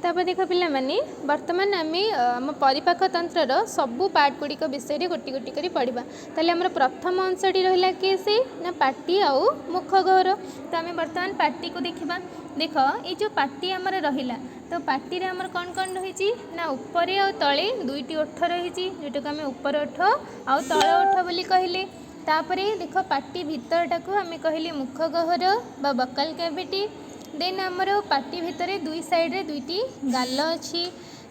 तापर देख पिला माने वर्तमान आम आम परिपाक तंत्र सबू पार्ट गुड़िक विषय गोटी गोटी कर पढ़ा। ताले आमर प्रथम अंशटी रहा कि से ना पाटी आउ मुख गहर। तो आम बर्तमान पाटी को देखा। देख ये जो पाटी आमर रहा तो पाटी आमर कौन कौन रही ना ऊपर आ तले दुईटी ओठ रही जोटा को आम ऊपर ओठ आउ तल ओठ बोली कहले। तापर देख पाटी भितरटा को आम कहले मुख गहर बा बकाल कैविटी। देन आमर पाटी भितर दुई साइड रे दुईटी गाल अच्छी।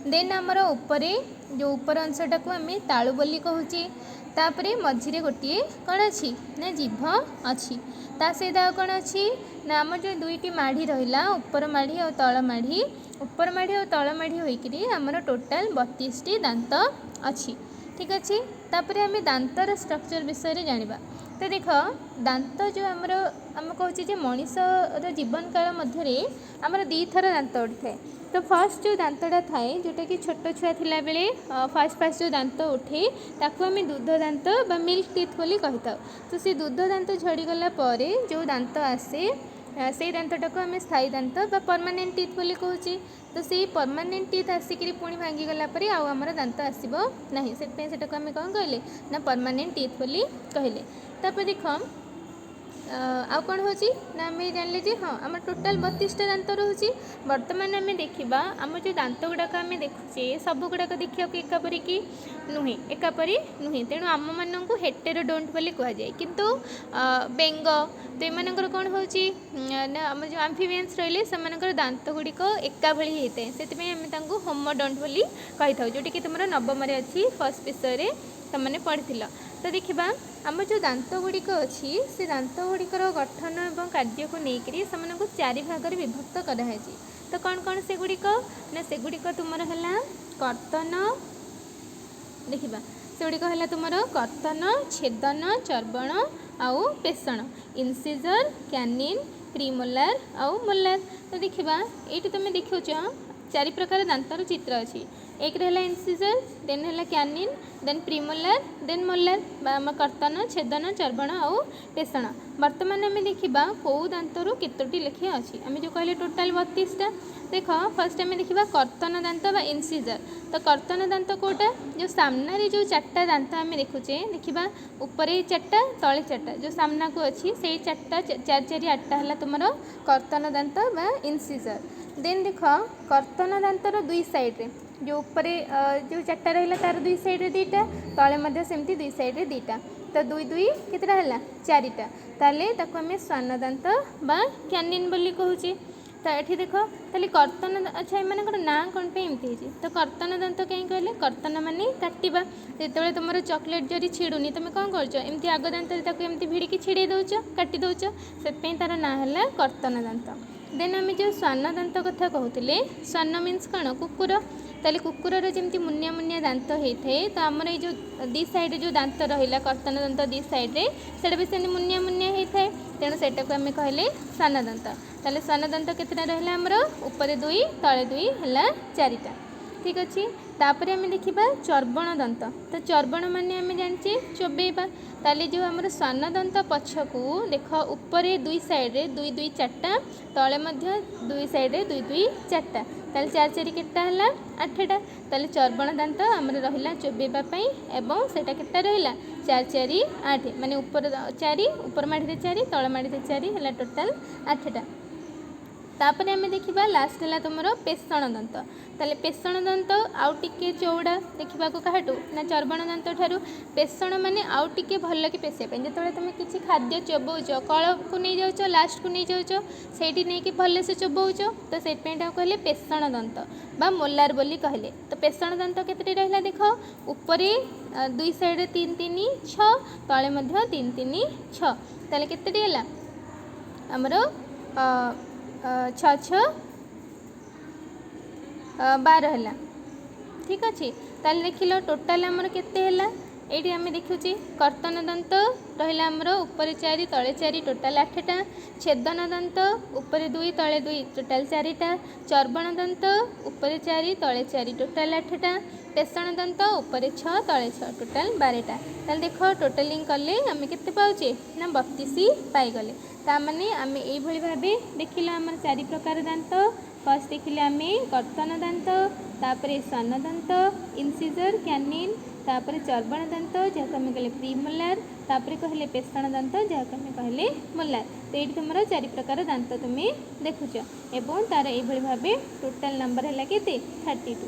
देन आमर उपरे जो ऊपर अंशटा को आम तालु बोली कहूँ। तापर मझिरे गोटे कौन अच्छी ना जीभ अच्छी। ता सहित आ कौन अच्छी ना आम जो दुईटी माढ़ी रहा ऊपर माढ़ी और तल माढ़ी ऊपर माढ़ी और तल माढ़ी होकर आमर टोटाल 32 टी दांत अच्छी। ठीक अच्छे। तापर आम दांतर स्ट्रक्चर विषय जाना। तो देख दांत जो आमर आम कहूँ मनीषर जीवन काल मध्य आमर दी थर दांत उठी थाए। तो फर्स्ट जो दांतटा थाए जोटा कि छोट छुआ थिला बेले फास्ट फास्ट जो दांत उठे ताकू आम दूध दांत बा मिल्क टीथ बोली कही था। तो सी दूध दांत झड़ीगला जो दांत आसे से दांतटा को आम स्थायी दांत बा परमानेंट टीथ बोली कहूँ। तो से परमानेंट टीथ आसिक पुणी भांगीगला आमर दांत आसब ना से आम कौन कहले ना परमानेंट टीथ बोली कहले। तापर देख आउ कौन हो आम जानले जे हाँ आम टोटाल 32टा दांत रोचे। बर्तमान आम देखा आम जो दांत गुड़ाक आम देखुचे सब गुड़ाक देखा एकापरी कि नुहे एकापरी नुहे। तेणु आम मानक हेटेरोडोंट बोली कहुए। किंतु बेंग तो ये कौन हो आम जो आम्फिबियंस रहिले से दांत गुड़िक एका भली होता है से आम होमोडोंट बोली कही था जोटी कि तुम नवम अच्छी फर्स्ट विषय तुमने पढ़ी। तो देखा आम जो दांत गुड़िक अच्छी से दांत गुड़िकर गठन और कार्य को लेकर से चारि भाग विभक्त कराई। तो कौन कौन से गुड़िक ना से गुड़िक तुम है कर्तन देखा से गुड़िक है तुम कर्तन छेदन चर्बण आउ पेषण इनसिजर कैनिन प्रीमोलार आउ मोलार। तो देखा ये तुम देखुच चारि प्रकार दांतर चित्र अच्छी। एक रहा इनसिजर देन है canine then premolar then molar आम कर्तन छेदन चर्बण आउ पेषण। बर्तमान आम देखा कौ दांतर केतोटी लेखिया अच्छी आम जो कहले टोटाल 32टा। देख फर्स्ट आम देखा कर्तन दांत बा इनसिजर। तो कर्तन दांत कौटा जो सामने जो 4टा दांत आम देखुचे देखा ऊपर 4टा तले 4टा जो सामना को अच्छी से 4टा 4 4 8टा है तुम कर्तन दांत बा इनसिजर। देन देख कर्तन दांतर दुई साइड रे जो ऊपर जो 4टा रहा तार दुई साइड दीटा तले सेमती दुई साइड दीटा। तो दुई दुई केतटा है 4टा ताले ताको आम स्वान दांत बा कैनिन बोली कहूचे। तो ये देख ताले कर्तन अच्छा एम ना कौन पे एमती है। तो कर्तन दांत कहीं कहले कर्तन माने काटिबा जो तुम चॉकलेट जरी छिड़ुनी तुम कौन करमती आग दांत एमती भिड़िकी छिड़े दौच काटी दौच से तार ना है कर्तन दांत। देन आम जो स्वान दांत कथा कहते स्वान मीन्स कौन कुकुर। ताले कुकुर जमी मुनिया मुनिया दांत होता है। तो आमर ये जो दी साइड जो दांत रहा कर्तन दांत दी साइड से भी से मुनिया मुनिया होता है। तेणु से आम कहले स्वान दांत। ताले स्वान दांत केतटा रहा आमर ऊपर 2 तले 2 है 4टा। ठीक अच्छे। तापर आम देखा चर्बण दांत। तो चर्बण माने आम जाने चोबेबा। ताले जो आमर स्वान दांत पछकू देख ऊपर 2 साइड 2 2 4टा तले 2 साइड 2 2 4टा ताले 4 4 केटा है 8टा। ताले चर्बण दांत आमर रहा चोबेबाई एवं सेटा केटा रहा 4 4 8 माने ऊपर 4 ऊपर माढ़ी 4 तल माढ़ी 4 है टोटाल 8टा। तापर आम देखा लास्ट है तुम पेषण दांत। ताले पेषण दांत आउ टिके चौड़ा देखा क्या ना चर्बण दांत ठारू पेषण माने आउ टिके भल कि पेशिया जो तुम किसी खाद्य चोबौच कल को नहीं जाऊच लास्ट को नहीं जाऊच से नहीं कि भल से चोबौच तो से कहले पेषण दांत बा मोलार बोली कहले। तो पेषण दांत केतटी रहा देख ऊपर 2 साइड 3 3 6 तले 3 3 6 ताले केतटी है आमर 6 6 12 है। ठीक अच्छे। ताल देख लो टोटाल आमर केते है ये आम देखुचे कर्तन दांत रहा आमर ऊपर 4 तले 4 टोटाल 8टा। छेदन दांत ऊपर 2 तले 2 टोटाल 4टा। चर्बण दांत ऊपर 4 तले 4 टोटाल 8टा। पेषण दांत ऊपर 6 तले 6 टोटाल 12टा। ताल देख टोटालिंग कले आम केते पाउचे ना 32 पाईगले। ताने आम ये भाव देख आम 4 प्रकार दांत फर्स्ट देखिले आम कर्तन दांत, तापर सन दांत, इनसिजर, कैनिन, तापर चर्बण दांत जहाँ आम कहले प्रीमोलार, तापर कहले पेषण दांत जहाँ आम कहले मोलार। तो ये तुम 4 प्रकार दांत तुम्हें देखुच एवं तार ये भाव टोटाल नंबर है के 32।